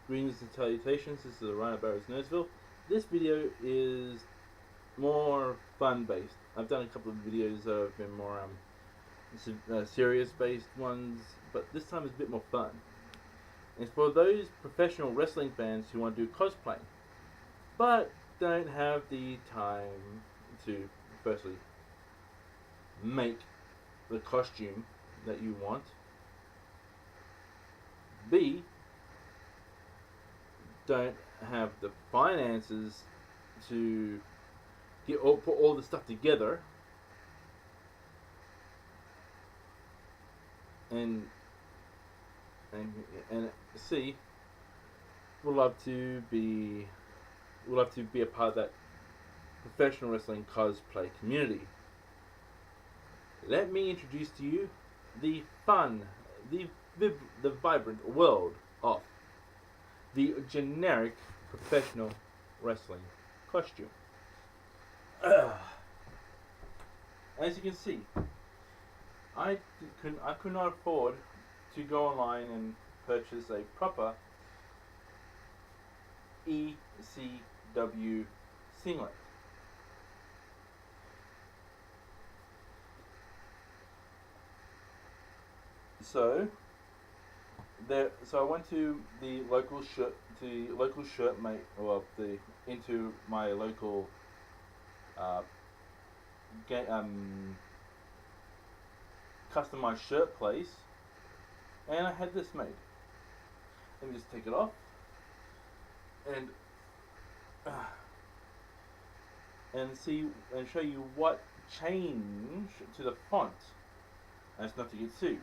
Greetings and salutations, this is the Rhino Barrows Nerdsville. This video is more fun based. I've done a couple of videos that have been more serious based ones, but this time is a bit more fun. It's for those professional wrestling fans who want to do cosplay, but don't have the time to, firstly, make the costume that you want. B, don't have the finances to put all the stuff together, and C, would love to be a part of that professional wrestling cosplay community. Let me introduce to you the fun, the vibrant world of the generic professional wrestling costume. As you can see, I could not afford to go online and purchase a proper ECW singlet. So I went to the local shirt mate, into my local customized shirt place, and I had this made. Let me just take it off and show you what changed to the font as not to get sued.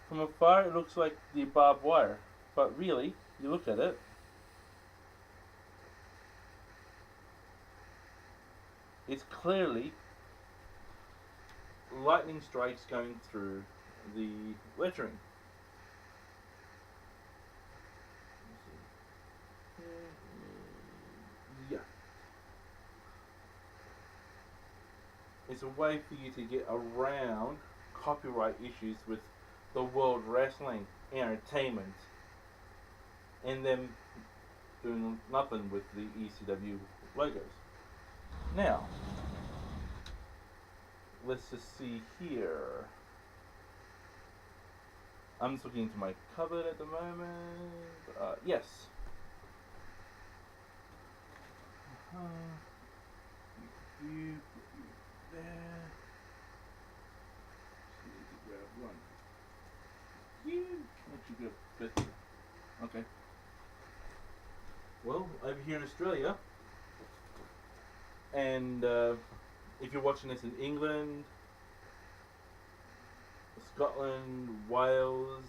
From afar it looks like the barbed wire, but really, you look at it, it's clearly lightning strikes going through the lettering. Yeah. It's a way for you to get around copyright issues with the World Wrestling Entertainment and them doing nothing with the ECW logos. Now, let's just see here. I'm just looking into my cupboard at the moment. Yes. You there. So you need to grab one. Let you go better. Okay. Well, over here in Australia, and if you're watching this in England, Scotland, Wales,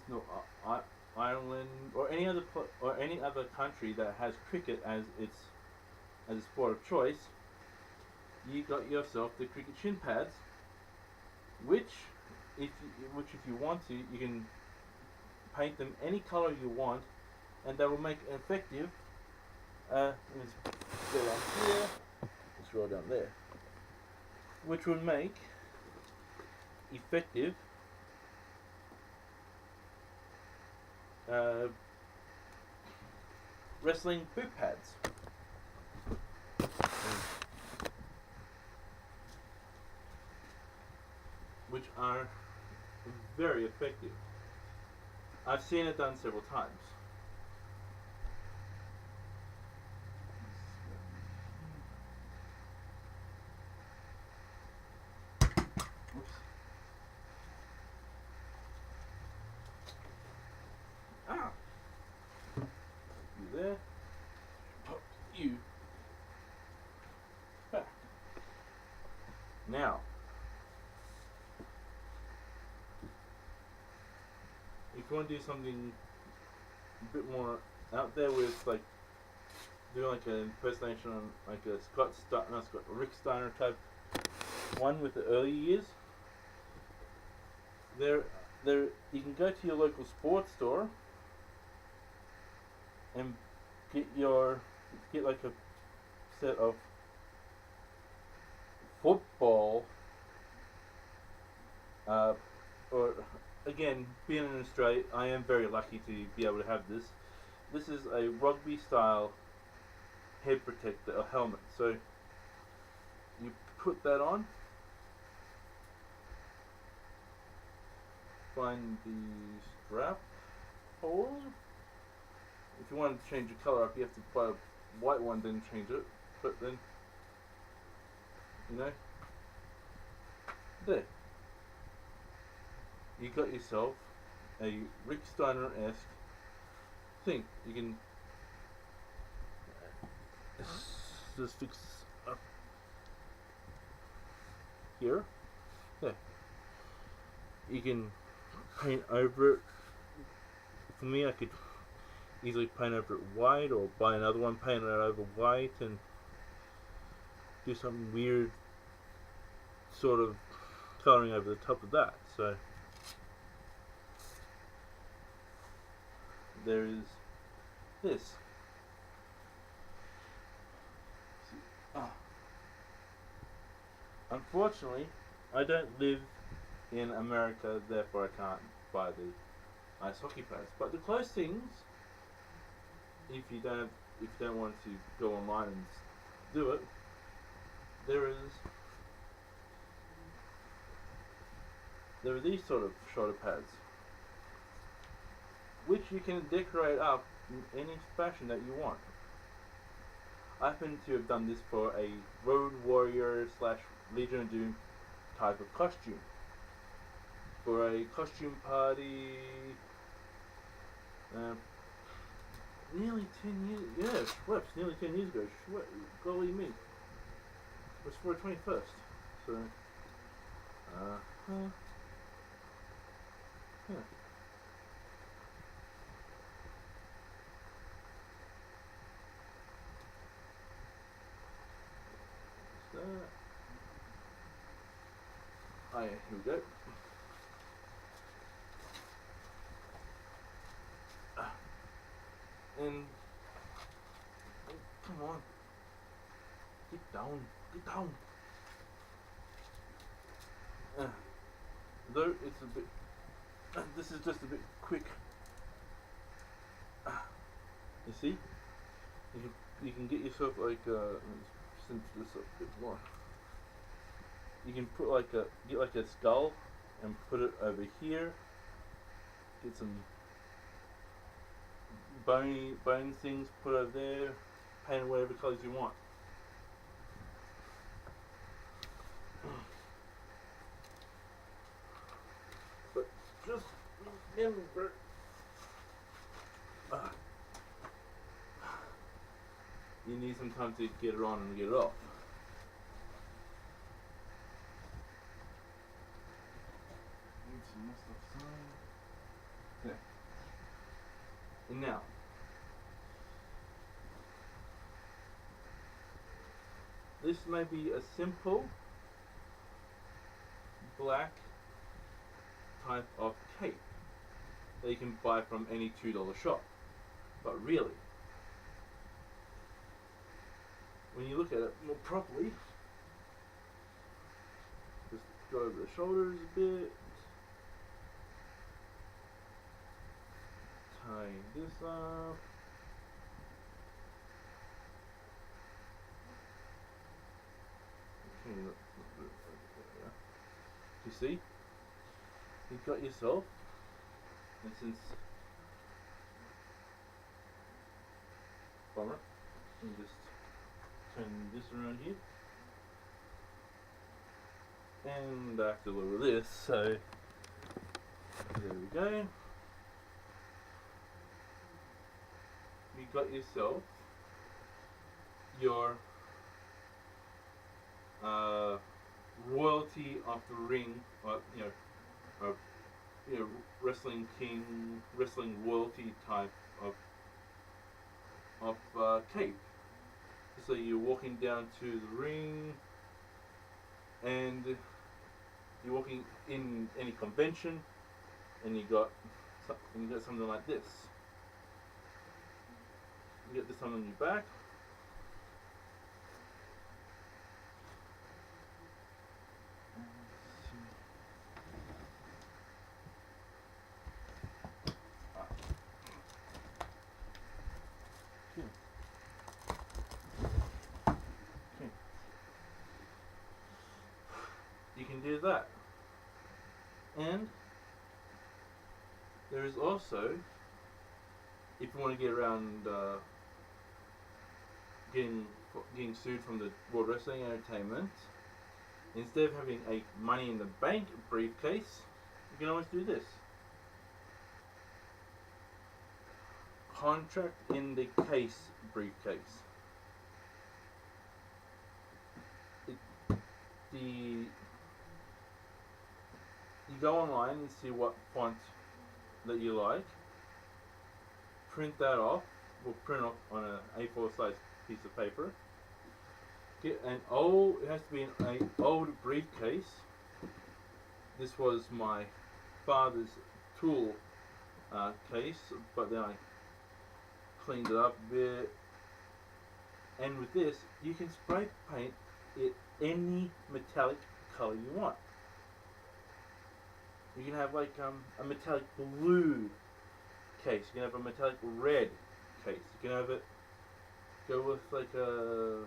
Ireland, or any other country that has cricket as a sport of choice, you got yourself the cricket shin pads, which if you want to, you can paint them any color you want, and that will make an effective. Let's go down here. Let's roll down there, which will make effective wrestling boot pads. Which are very effective. I've seen it done several times. Oops. You there? Pop you back. Now, if you want to do something a bit more out there with doing like an impersonation on like a Rick Steiner type one with the early years, there you can go to your local sports store and get like a set of football or again, being in Australia, I am very lucky to be able to have this. This is a rugby style head protector, a helmet. So you put that on, find the strap hole. If you want to change the color up, you have to buy a white one, then change it. But then, you know, there. You got yourself a Rick Steiner-esque thing. You can just fix up here. There. You can paint over it. For me, I could easily paint over it white, or buy another one, paint it over white, and do some weird sort of colouring over the top of that. So there is this. Unfortunately, I don't live in America, therefore I can't buy the ice hockey pads. But the close things, if you don't want to go online and do it, there are these sort of shoulder pads, which you can decorate up in any fashion that you want. I happen to have done this for a Road Warrior / Legion of Doom type of costume. For a costume party, nearly 10 years, yeah, Schweppes, nearly 10 years ago, golly me. It was for a 21st, so, yeah. Oh yeah, here we go. And come on, get down, get down. Though it's a bit, this is just a bit quick. You see, you can get yourself like let me cinch this up a bit more. You can put get like a skull and put it over here. Get some bone things put over there. Paint whatever colours you want. But just remember, you need some time to get it on and get it off. There. And now, this may be a simple black type of cape that you can buy from any $2 shop. But really, when you look at it more properly, just go over the shoulders a bit, tie this up, you see, you've got yourself, and since bummer, you can just turn this around here, and I have to lower this, so there we go. You got yourself your royalty of the ring, wrestling king, wrestling royalty type of cape. So you're walking down to the ring, and you're walking in any convention, and you got something like this. You get this one on your back. do that. And there is also, if you want to get around getting sued from the World Wrestling Entertainment, instead of having a Money in the Bank briefcase, you can always do this. Contract in the Case briefcase. You go online and see what font that you like, print that off, or print off on an A4 size piece of paper. Get an old, it has to be an old briefcase. This was my father's tool case, but then I cleaned it up a bit. And with this, you can spray paint it any metallic color you want. You can have like a metallic blue case. You can have a metallic red case. You can have it go with like a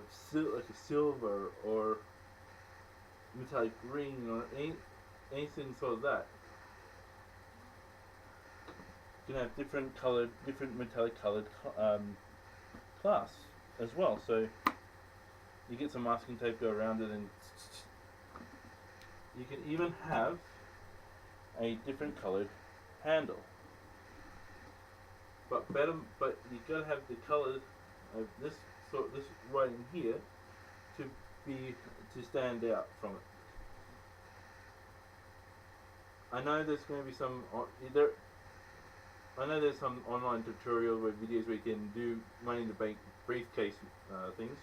silver or metallic green or anything sort of that. You can have different metallic colored glass as well. So you get some masking tape, go around it, and you can even have a different colored handle. But you gotta have the color of this writing here to stand out from it. I know there's going to be some there's some online tutorial videos where you can do Money in the Bank briefcase things.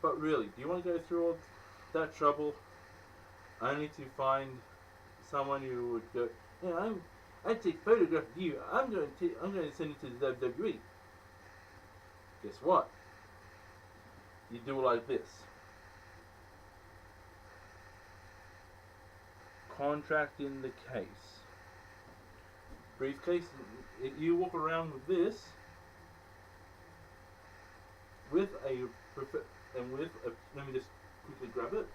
But really, do you want to go through all that trouble only to find someone who would go, yeah, I take a photograph of you. I'm going to send it to the WWE. Guess what? You do it like this. Contract in the case. Briefcase. You walk around with this, with a let me just quickly grab it.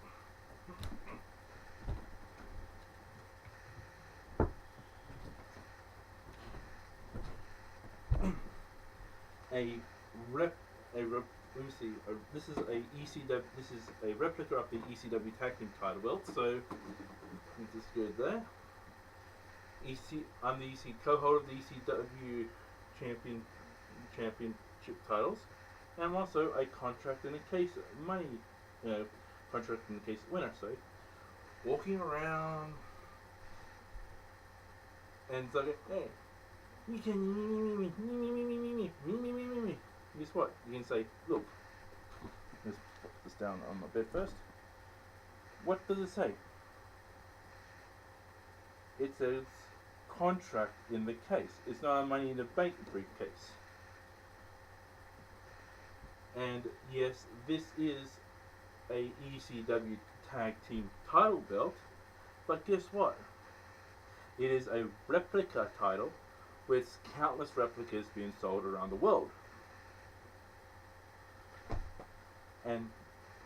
Let me see. This is a ECW. This is a replica of the ECW Tag Team title belt. So let me just go there. I'm the co-holder of the ECW championship titles, and I'm also a contract in a case money, contract in the case winner. So walking around, and it's like, hey, you can me. Guess what? You can say, look. Let's put this down on my bed first. What does it say? It says contract in the case. It's not a Money in the Bank briefcase. And yes, this is a ECW Tag Team title belt, but guess what? It is a replica title with countless replicas being sold around the world. And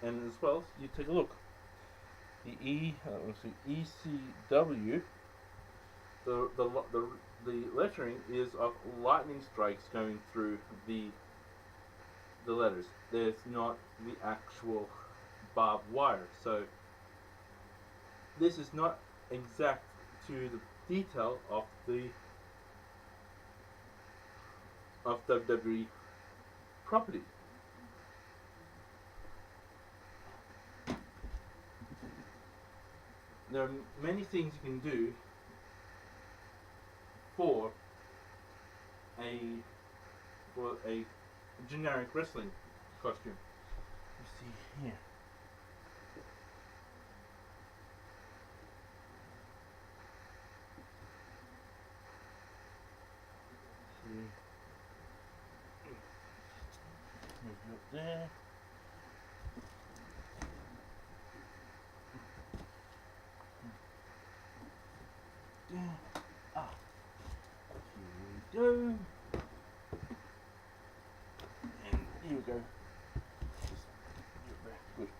as well, you take a look. The ECW, the lettering is of lightning strikes going through the letters. There's not the actual barbed wire. So this is not exact to the detail of WWE property. There are many things you can do for a generic wrestling costume. You see here. Move it up there. Here we go. And here we go. Good.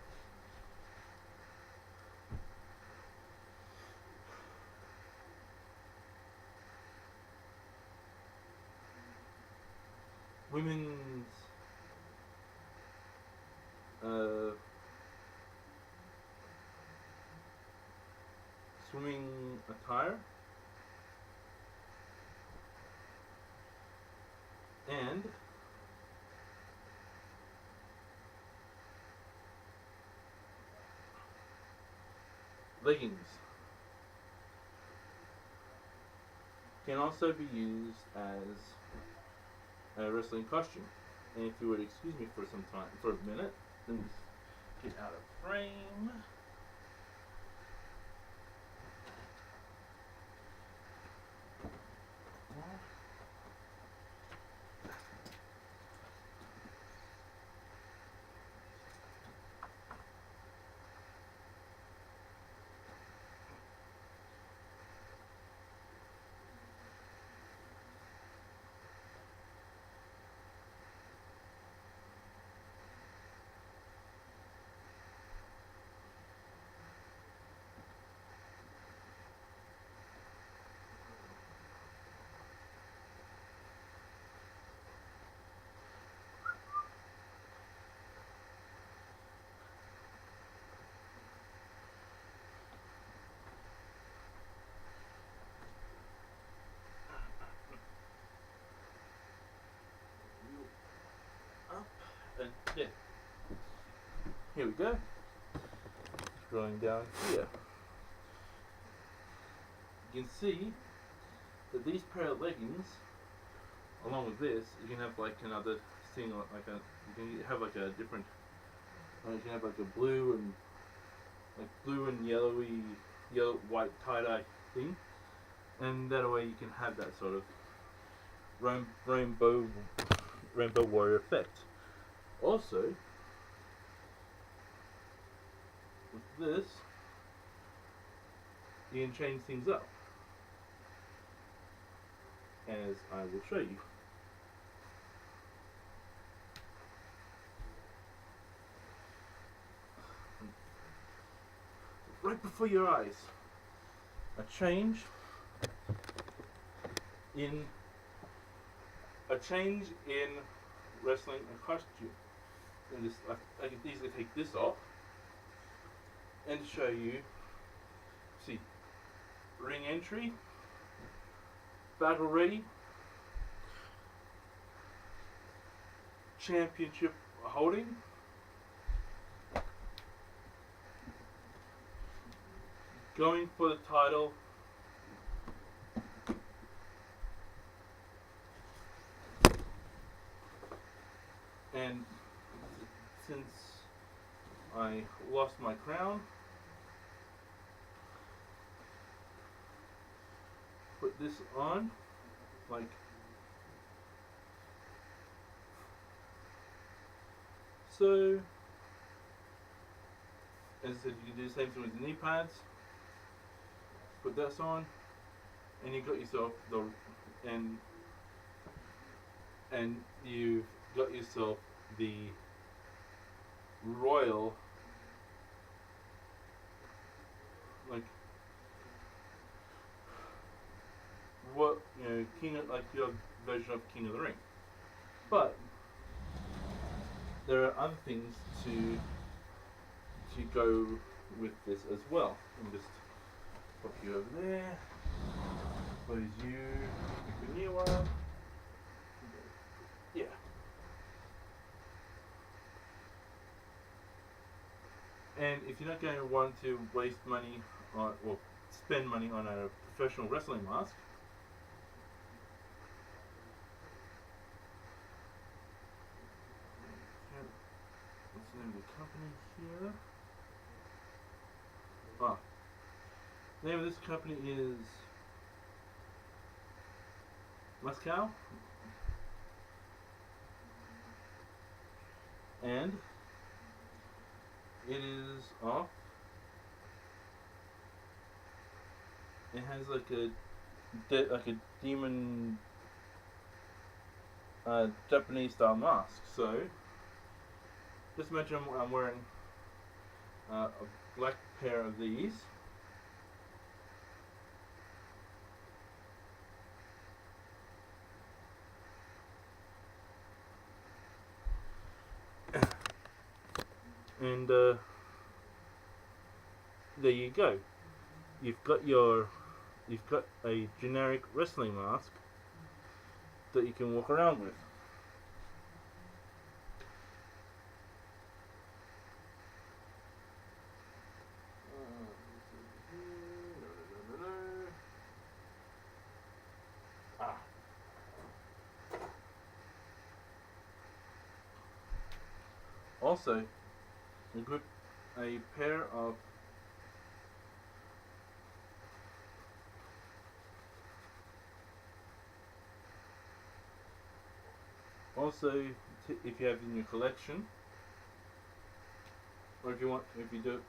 women's uh, swimming attire, and leggings can also be used as a wrestling costume. And if you would excuse me for some time, for a minute, let me get out of frame. Up and yeah. Here we go. Scrolling down here. You can see that these pair of leggings, along with this, you can have like another thing, like a, you can have like a different, you can have like a blue and yellowy, white tie-dye thing, and that way you can have that sort of rainbow warrior effect. Also, with this, you can change things up, as I will show you. Right before your eyes, a change in wrestling and costume. And this, I can easily take this off and show you. See, ring entry, battle ready, championship holding, going for the title, and since I lost my crown, put this on, like so. As I said, you can do the same thing with the knee pads. Put this on, and you've got yourself and you've got yourself the royal, like what, you know, king of, like your version of King of the Ring. But there are other things to go with this as well. And just pop you over there. Close you. Pick a new one. Yeah. And if you're not going to want to waste money on, or spend money on a professional wrestling mask, what's the name of the company here? The name of this company is Moscow, and it is off. It has like a demon Japanese style mask. So just imagine I'm wearing a black pair of these. And there you go. You've got your you've got a generic wrestling mask that you can walk around with. Ah. Also, a pair of if you have in your collection, or if you do,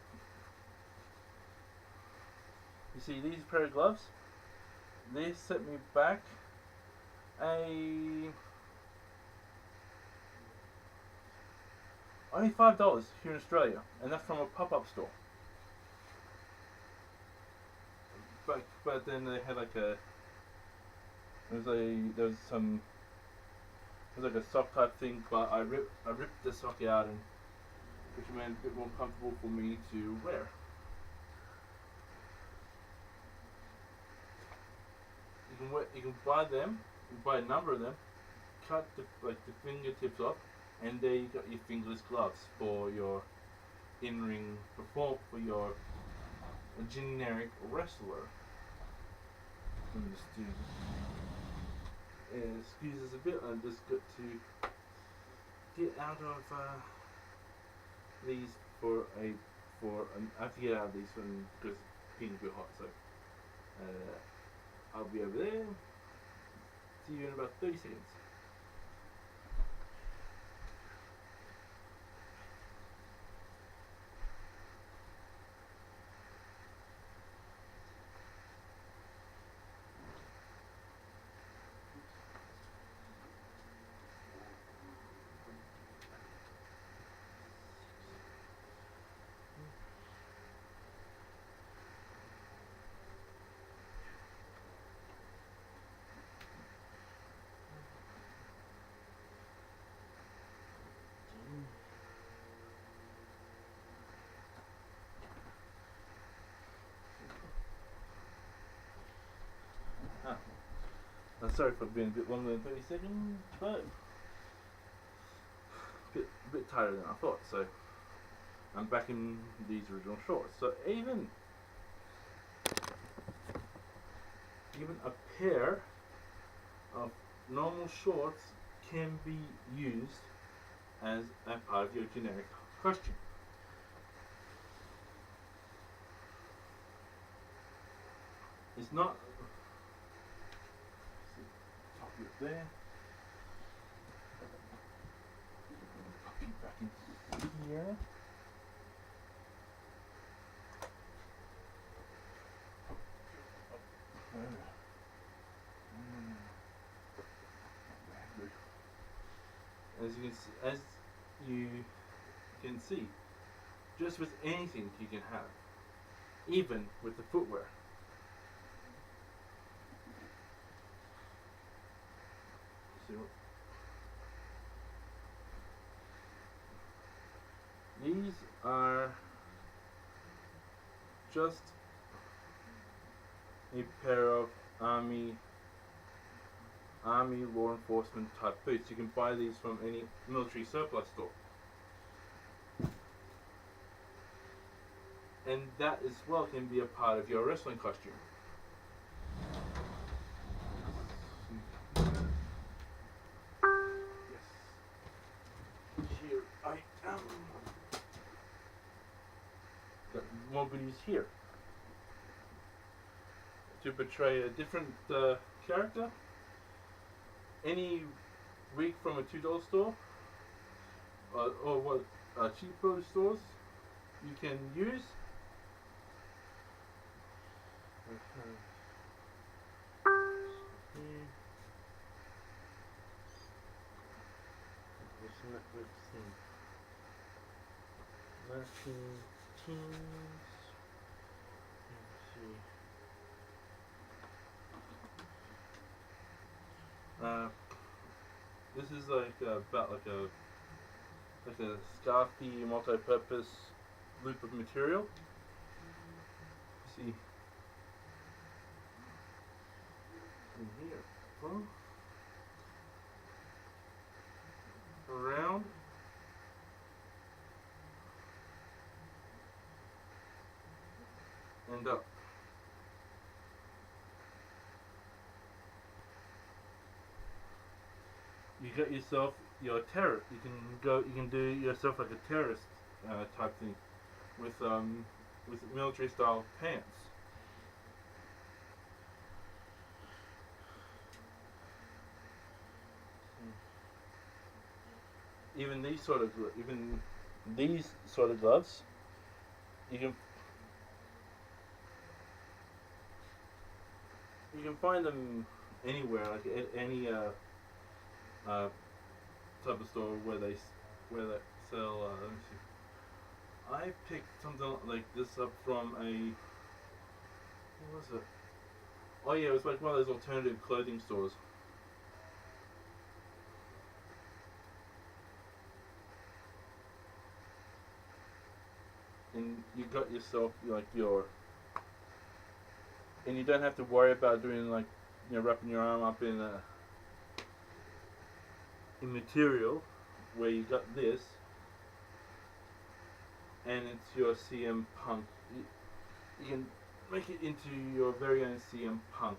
you see these pair of gloves. They set me back a only $5 here in Australia, and that's from a pop-up store. But then they had like a there was some it was like a sock type thing, but I ripped the sock out, and which made it a bit more comfortable for me to wear. You can buy them, you can buy a number of them, cut the fingertips off, and there you got your fingerless gloves for your in-ring for your generic wrestler. Let me just do excuse us a bit. I just got to get out of these I have to get out of these because it's getting a bit hot. So I'll be over there. See you in about 30 seconds. I'm sorry for being a bit longer than 30 seconds, but a bit tighter than I thought, so I'm back in these original shorts. So even a pair of normal shorts can be used as a part of your generic costume. It's not pop it there. Pop it back in here. As you can see, just with anything you can have, even with the footwear. These are just a pair of army law enforcement type boots. You can buy these from any military surplus store. And that as well can be a part of your wrestling costume. Yes. Here I am. Got more goodies here. To portray a different character. Any wig from a $2 store or what cheapo stores you can use. This is like about like a like a scarfy multi-purpose loop of material. See in here, around, and up. You got yourself your terrorist. You can go. You can do yourself like a terrorist type thing with military style pants. Even these sort of gloves, you can find them anywhere, like any type of store where they sell. Let me see. I picked something like this up from a, what was it? Oh yeah, it was like one of those alternative clothing stores. And you got yourself like and you don't have to worry about doing like, wrapping your arm up in material, where you got this, and it's your CM Punk. You can make it into your very own CM Punk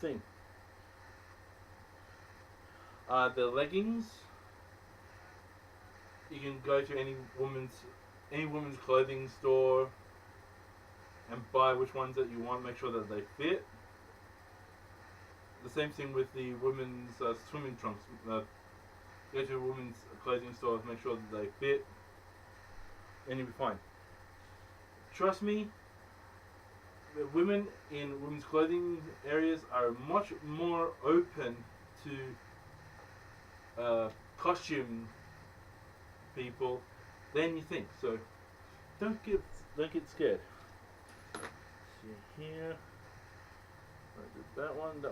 thing. The leggings, you can go to any woman's clothing store and buy which ones that you want. Make sure that they fit. The same thing with the women's swimming trunks. Go to a women's clothing store, make sure that they fit, and you'll be fine. Trust me, the women in women's clothing areas are much more open to costume people than you think. So don't get scared. See here. I did that one.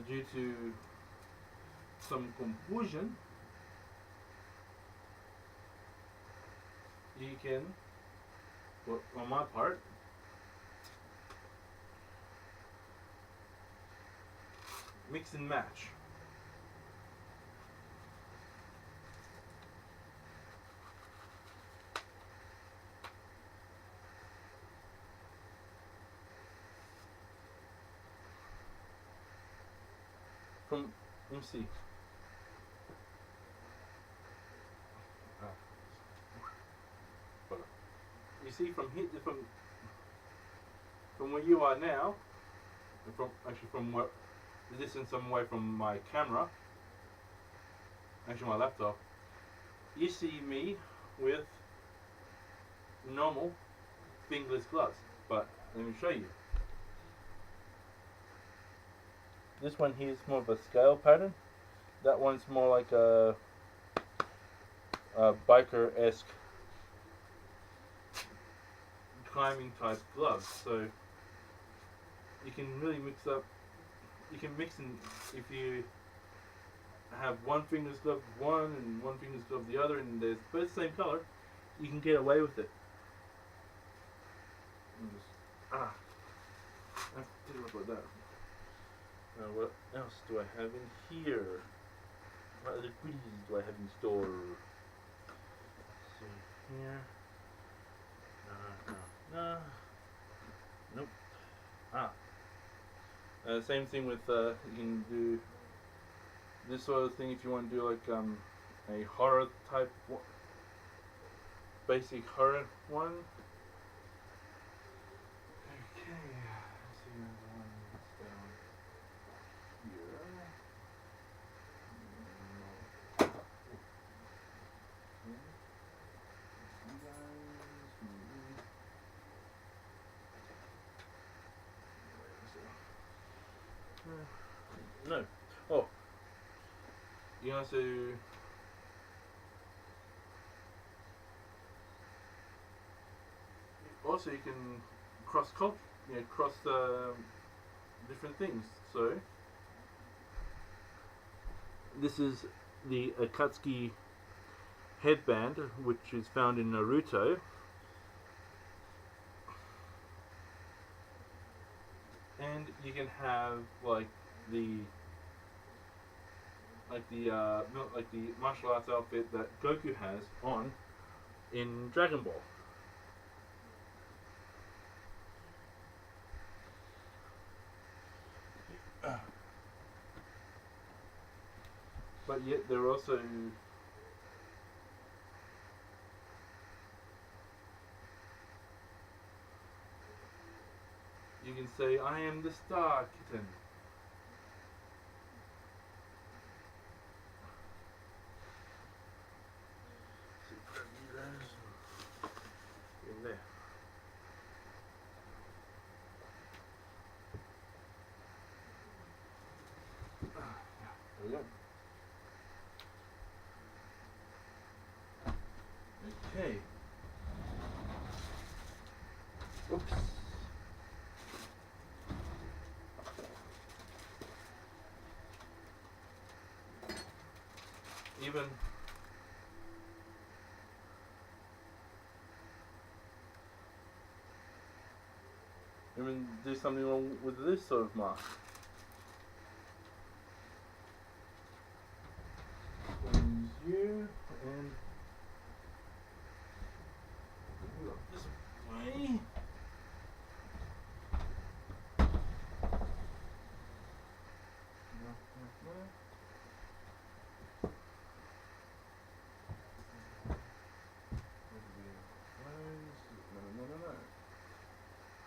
Due to some confusion, you can, well, on my part, mix and match. Let me see. You see from where you are now, from what the distance I'm away from my camera, my laptop, you see me with normal fingerless gloves. But let me show you. This one here is more of a scale pattern. That one's more like a biker-esque climbing type gloves. So you can really mix up. You can mix in if you have one fingerless glove one and one fingerless glove the other, and they're both the same color. You can get away with it. I have to take a look at that. Now what else do I have in here? What other goodies do I have in store? Let's see here. Nope. Same thing with you can do this sort of thing if you want to do like a horror type basic horror one. No. Oh. You also you can cross culture, cross different things. So this is the Akatsuki headband, which is found in Naruto. And you can have like the martial arts outfit that Goku has on in Dragon Ball. But yet there are also you can say, I am the Star Kitten. In there. There we go. Okay. Oops. Even there's something wrong with this sort of mask. You and this way. No.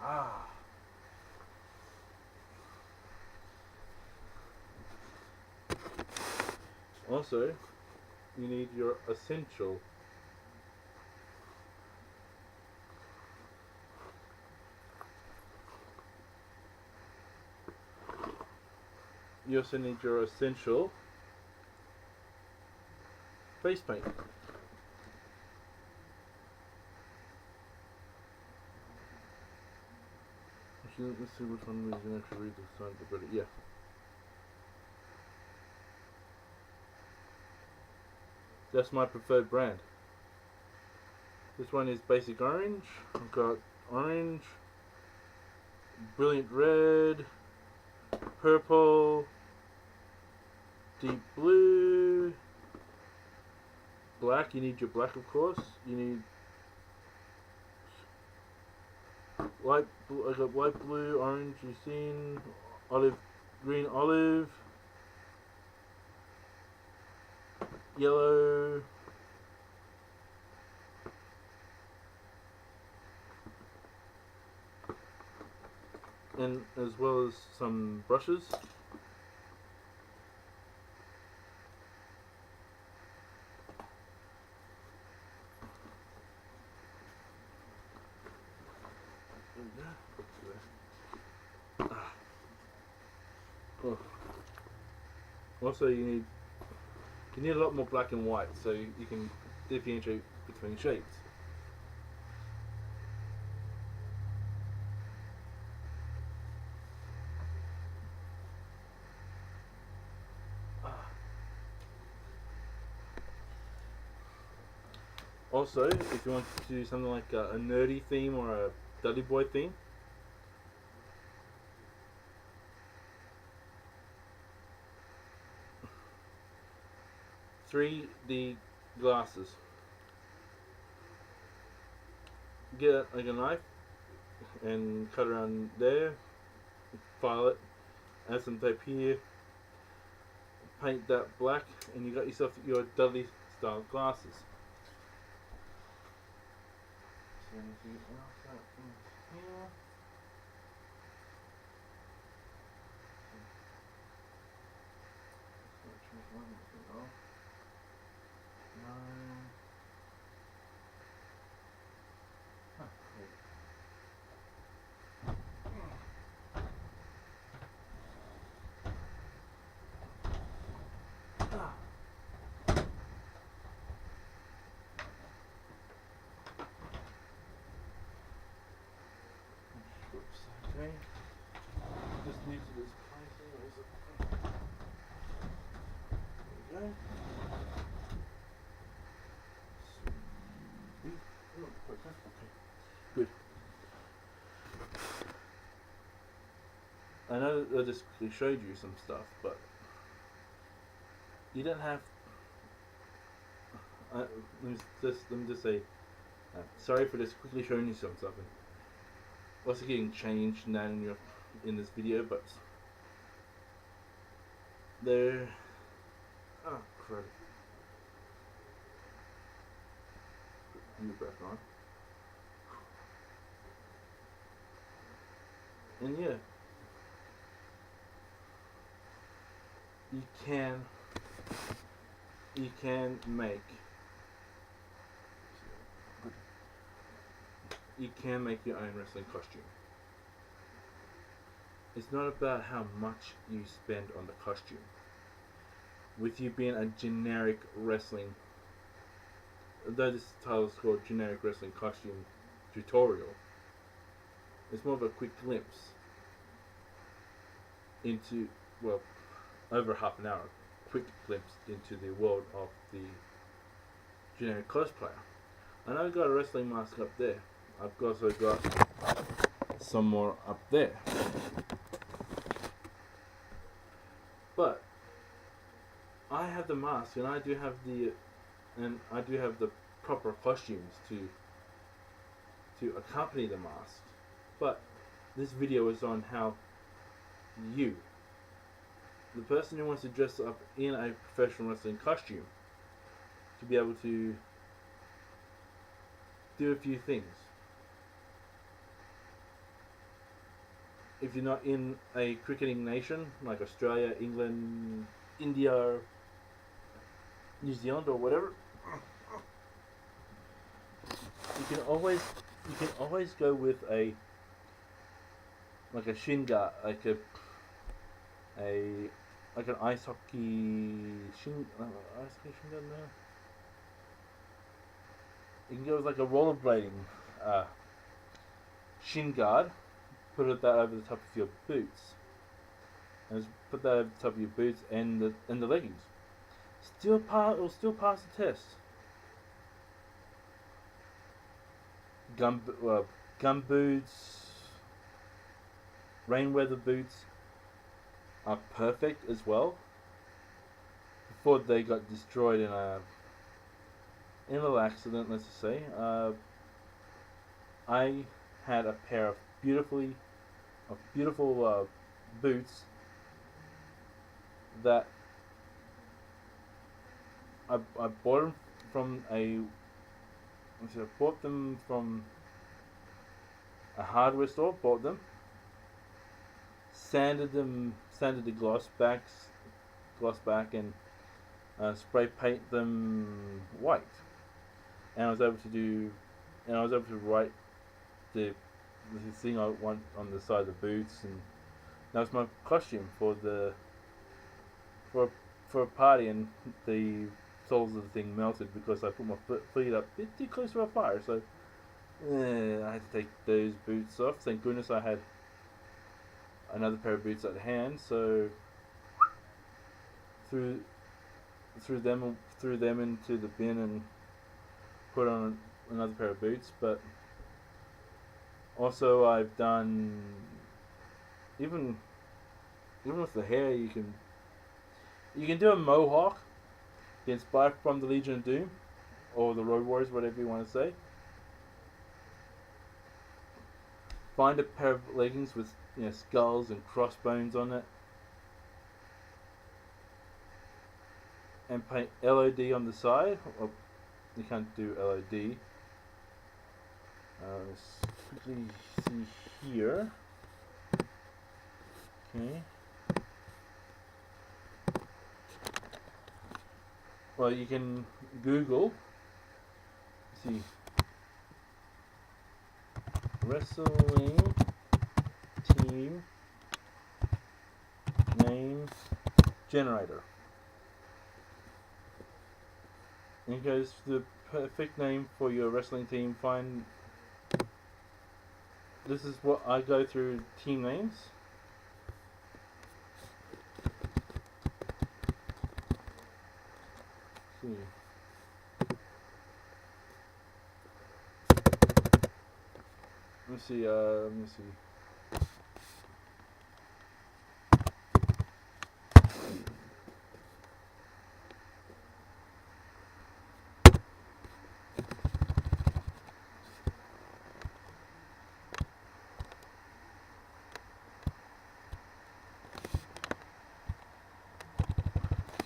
Ah. Also, you need your essential. You also need your essential face paint. Actually, let's see which one we can actually read the sign for better. Yeah. That's my preferred brand. This one is basic orange. I've got orange, brilliant red, purple, deep blue, black. You need your black, of course. You need light blue. I got light blue, orange. You've seen olive, green, olive, yellow. And as well as some brushes. Oh. Also, you need a lot more black and white, so you can differentiate between shades. Also, if you want to do something like a nerdy theme or a Dudley Boy theme, 3D glasses. Get like a knife and cut around there, file it, add some tape here, paint that black, and you got yourself your Dudley style glasses. Anything else out in here? new to this place anyways. There we go. Sweet. Oh, okay. Good. I know that I just quickly showed you some stuff, but you don't have. Let me just say, sorry for just quickly showing you some stuff. And also getting changed now in this video, but there. Oh crap! Put your breath on. And yeah, you can make your own wrestling costume. It's not about how much you spend on the costume. With you being a generic wrestling, though this title is called Generic Wrestling Costume Tutorial, it's more of a quick glimpse into, well, over half an hour, quick glimpse into the world of the generic cosplayer. I know I've got a wrestling mask up there. I've also got some more up there. But I have the mask, and I do have the proper costumes to accompany the mask. But this video is on how you, the person who wants to dress up in a professional wrestling costume, to be able to do a few things. If you're not in a cricketing nation like Australia, England, India, New Zealand, or whatever, you can always go with a shin guard, like an ice hockey shin guard now. You can go with like a rollerblading shin guard. Put that over the top of your boots, and just put that over the top of your boots and the leggings. It'll still pass the test. Gum boots, rain weather boots are perfect as well. Before they got destroyed in a little accident, let's just say, I had a pair of beautiful boots that I bought them from I bought them from a hardware store. Bought them, sanded the gloss back, and spray paint them white. And I was able to write the thing I want on the side of the boots, and that was my costume for a party. And the soles of the thing melted because I put my feet up a bit too close to a fire, so I had to take those boots off. Thank goodness I had another pair of boots at hand, so threw them into the bin and put on another pair of boots. But also I've done, even with the hair, you can do a mohawk, inspired from the Legion of Doom or the Road Warriors, whatever you want to say. Find a pair of leggings with skulls and crossbones on it, and paint LOD on the side. Well, you can't do LOD. Let's quickly see here. Okay. Well, you can Google. See. Wrestling team name generator. And it goes to the perfect name for your wrestling team. This is what I go through: team names, see. Let me see. Let me see.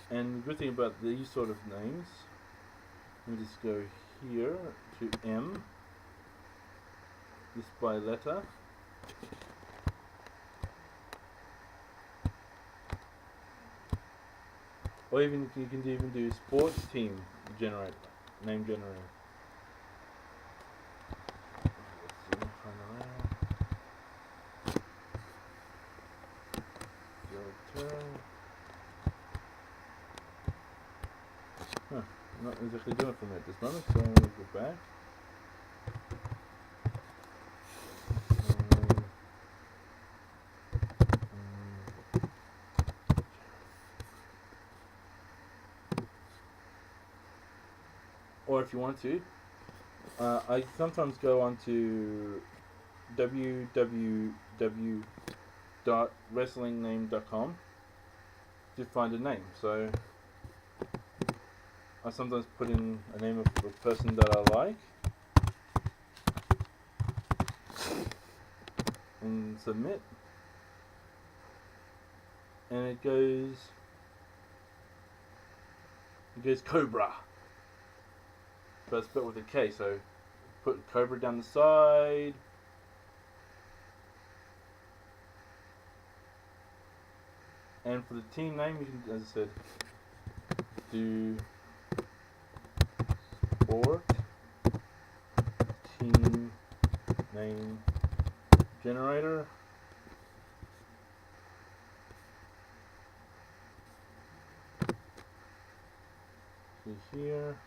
And the good thing about these sort of names, let me just go here to M, this by letter, or even you can even do sports team generate, name generator. Let's see, find the layout. Huh, not exactly doing it from at this moment, so I'm going to go back. Or if you want to, I sometimes go on to www.wrestlingname.com to find a name. So I sometimes put in a name of a person that I like and submit, and it goes Cobra, but it's spelled with a K. So put Cobra down the side. And for the team name, you can, as I said, do sport team name generator. See here.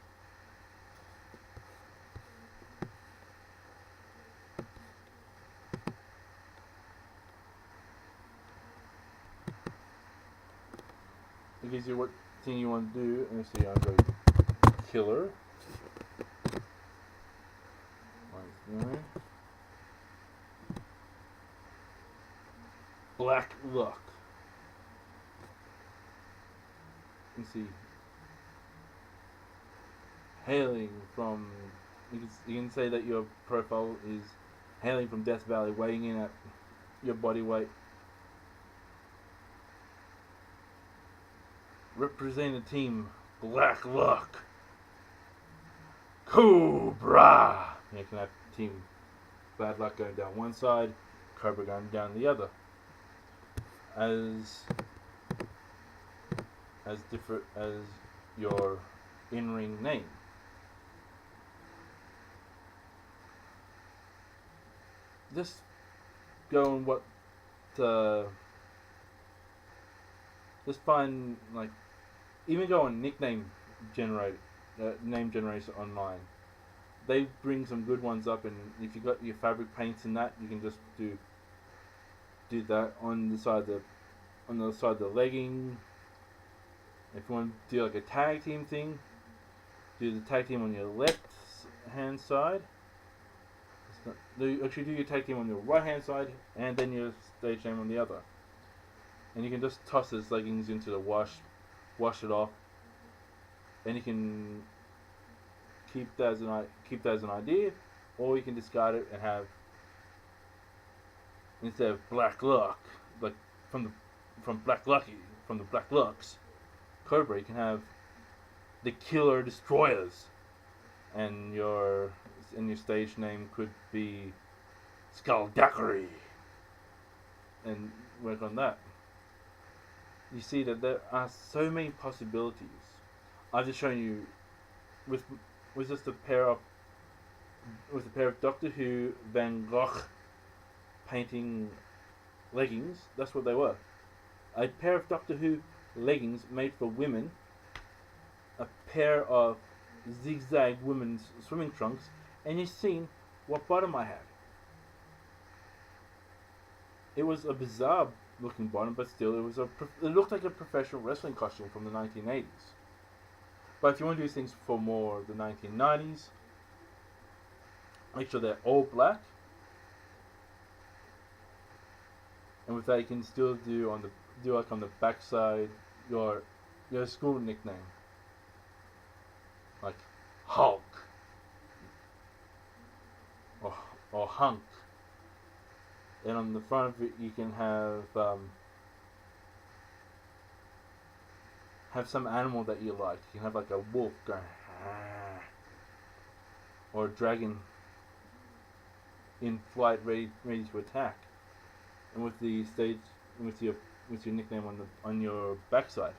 It gives you what thing you want to do. Let me see, I'll go killer. Black luck. You see, hailing from, you can say that your profile is hailing from Death Valley, weighing in at your body weight. Representing the team, Black Luck, Cobra. You can have team Bad Luck going down one side, Cobra going down the other. As different as your in-ring name. Just go on what. Just find, like, even go on nickname name generation online. They bring some good ones up, and if you got your fabric paints and that, you can just do that on the side of the legging. If you want to do like a tag team thing, do the tag team on your left hand side. Actually, do your tag team on your right hand side, and then your stage name on the other. And you can just toss those leggings into the wash it off, and you can keep that as an idea, or you can discard it and have, instead of Black Luck, like from the Black Lucks, Cobra, you can have the Killer Destroyers, and your stage name could be Skullduggery, and work on that. You see that there are so many possibilities. I've just shown you with just a pair of Doctor Who Van Gogh painting leggings. That's what they were. A pair of Doctor Who leggings made for women. A pair of zigzag women's swimming trunks, and you've seen what bottom I had. It was a bizarre looking bottom, but still, it looked like a professional wrestling costume from the 1980s. But if you want to do things for more the 1990s, make sure they're all black, and with that you can still do like on the backside your school nickname, like Hulk or Hunk, and on the front of it you can have some animal that you like. You can have like a wolf going, ah, or a dragon in flight, ready to attack, and with the stage with your nickname on your backside.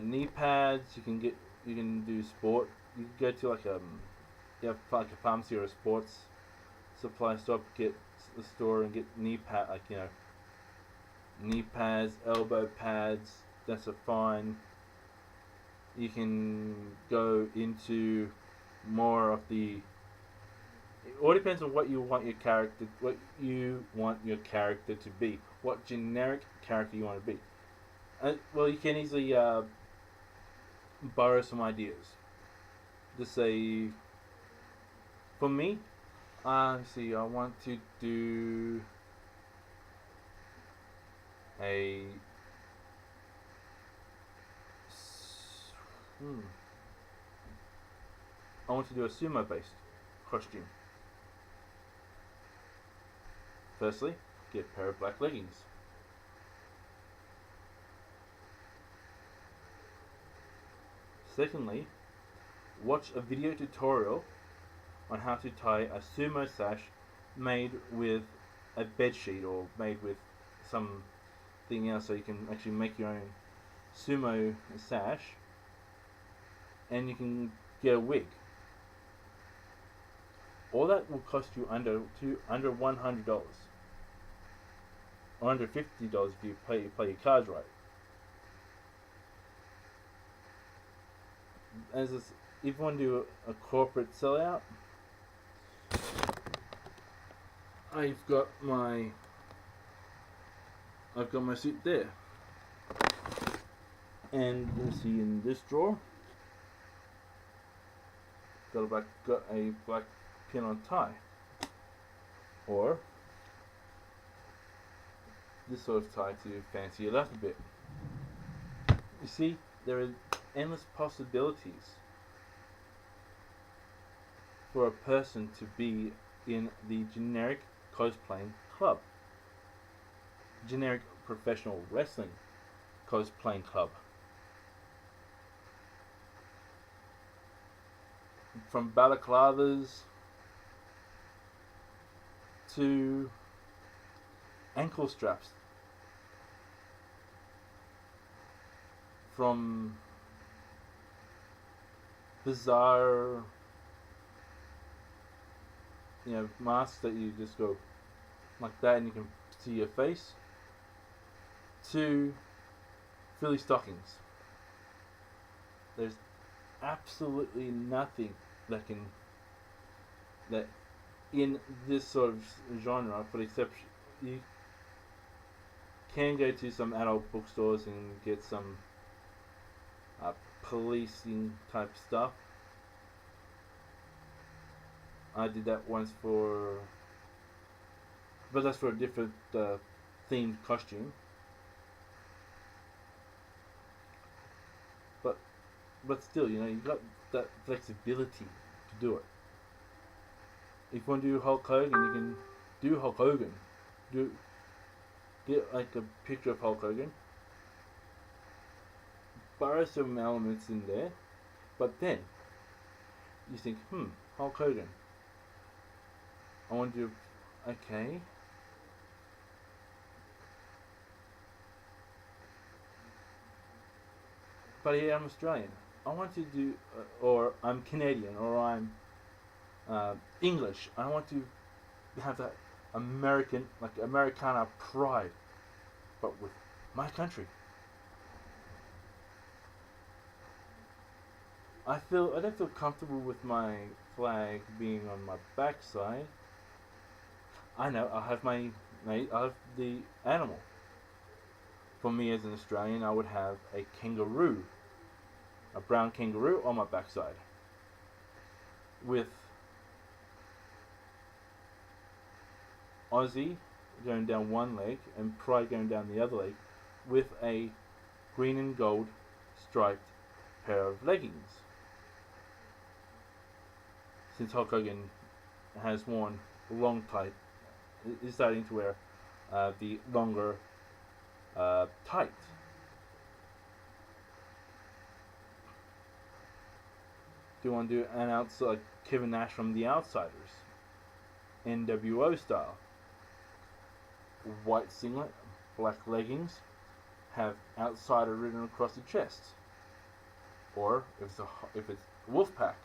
Knee pads. You can do sport. You can go to you have like a pharmacy or a sports supply store, get the store and get knee pad, knee pads, elbow pads. That's a fine. You can go into more of the. It all depends on what you want your character to be. What generic character you want to be. Well, you can easily borrow some ideas. Just say, for me, see, I want to do a. I want to do a sumo-based costume. Firstly, get a pair of black leggings. Secondly, watch a video tutorial on how to tie a sumo sash made with a bedsheet or made with something else, so you can actually make your own sumo sash, and you can get a wig. All that will cost you under $100 or under $50 if you play your cards right. If you want to do a corporate sellout, I've got my suit there, and you see in this drawer, got a black pin on tie, or this sort of tie to fancy it up a bit. You see, there are endless possibilities for a person to be in the generic cosplaying club, generic professional wrestling cosplaying club. From balaclavas to ankle straps, from bizarre masks that you just go like that and you can see your face, to Philly stockings. There's absolutely nothing that in this sort of genre, but except you can go to some adult bookstores and get some policing type stuff. I did that once but that's for a different themed costume. But still, you got that flexibility to do it. If you want to do Hulk Hogan, you can do Hulk Hogan. Get like a picture of Hulk Hogan, borrow some elements in there, but then you think, Hulk Hogan. I want to do, okay. But here I'm Australian. I want to do, or I'm Canadian, or I'm English. I want to have that Americana pride, but with my country. I don't feel comfortable with my flag being on my backside. I know I have the animal, For me as an Australian, I would have a kangaroo, a brown kangaroo on my backside, with Aussie going down one leg and Pride going down the other leg, with a green and gold striped pair of leggings. Since Hulk Hogan has worn long tight, is starting to wear the longer tights. Do you want to do an outside like Kevin Nash from The Outsiders, NWO style? White singlet, black leggings, have outsider written across the chest. Or if it's Wolfpack,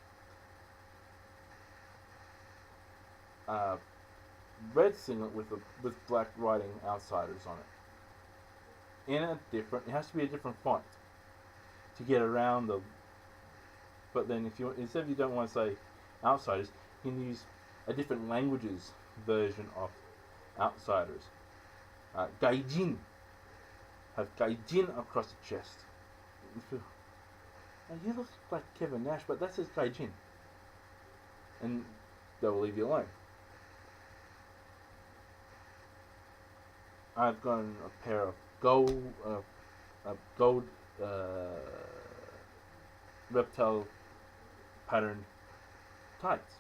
red singlet with black writing outsiders on it. It has to be a different font to get around the. But then instead if you don't want to say outsiders, you can use a different languages version of outsiders. Gaijin have Gaijin across the chest. Now you look like Kevin Nash, but that says Gaijin, and they will leave you alone. I've got a pair of gold reptile patterned tights.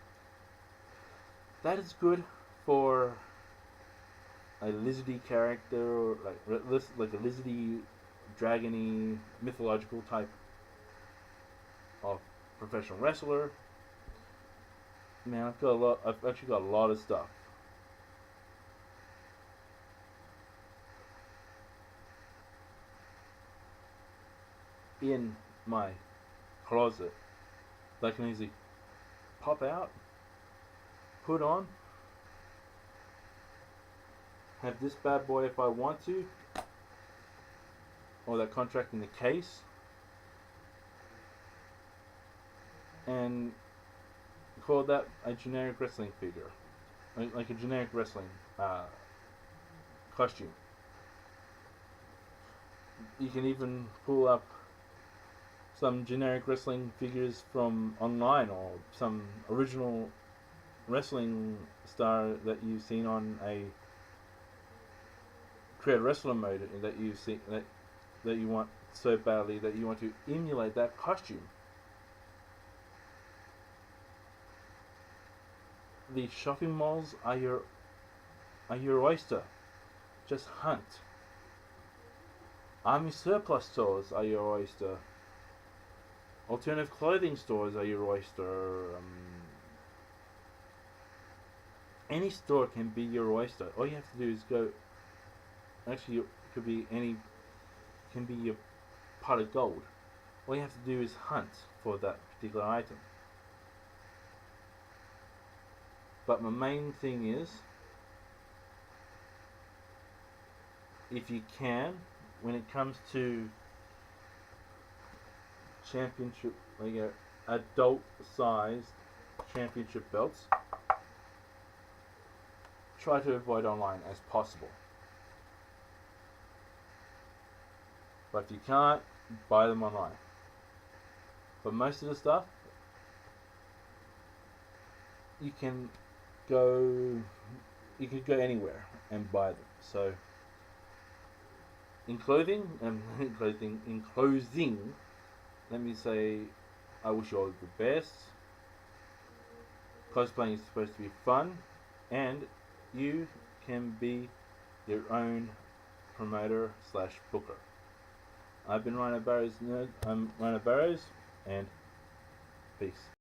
That is good for a lizardy character, or like a lizardy, dragony, mythological type of professional wrestler. Man, I've actually got a lot of stuff. In my closet that I can easily pop out, put on, have this bad boy if I want to, or that contract in the case, and call that a generic wrestling figure, like a generic wrestling costume. You can even pull up some generic wrestling figures from online, or some original wrestling star that you've seen on a Create Wrestler mode that you've seen that you want so badly that you want to emulate that costume. The shopping malls are your oyster. Just hunt. Army surplus stores are your oyster. Alternative clothing stores are your oyster. Any store can be your oyster. All you have to do is go. Actually, it could be any. Can be your pot of gold. All you have to do is hunt for that particular item. But my main thing is, if you can, when it comes to championship, like adult-sized championship belts, try to avoid online as possible. But if you can't, buy them online. But most of the stuff, you can go anywhere and buy them. So, in closing, let me say, I wish you all the best. Cosplaying is supposed to be fun, and you can be your own promoter / booker. I've been Rhino Barrows Nerd. I'm Rhino Barrows, and peace.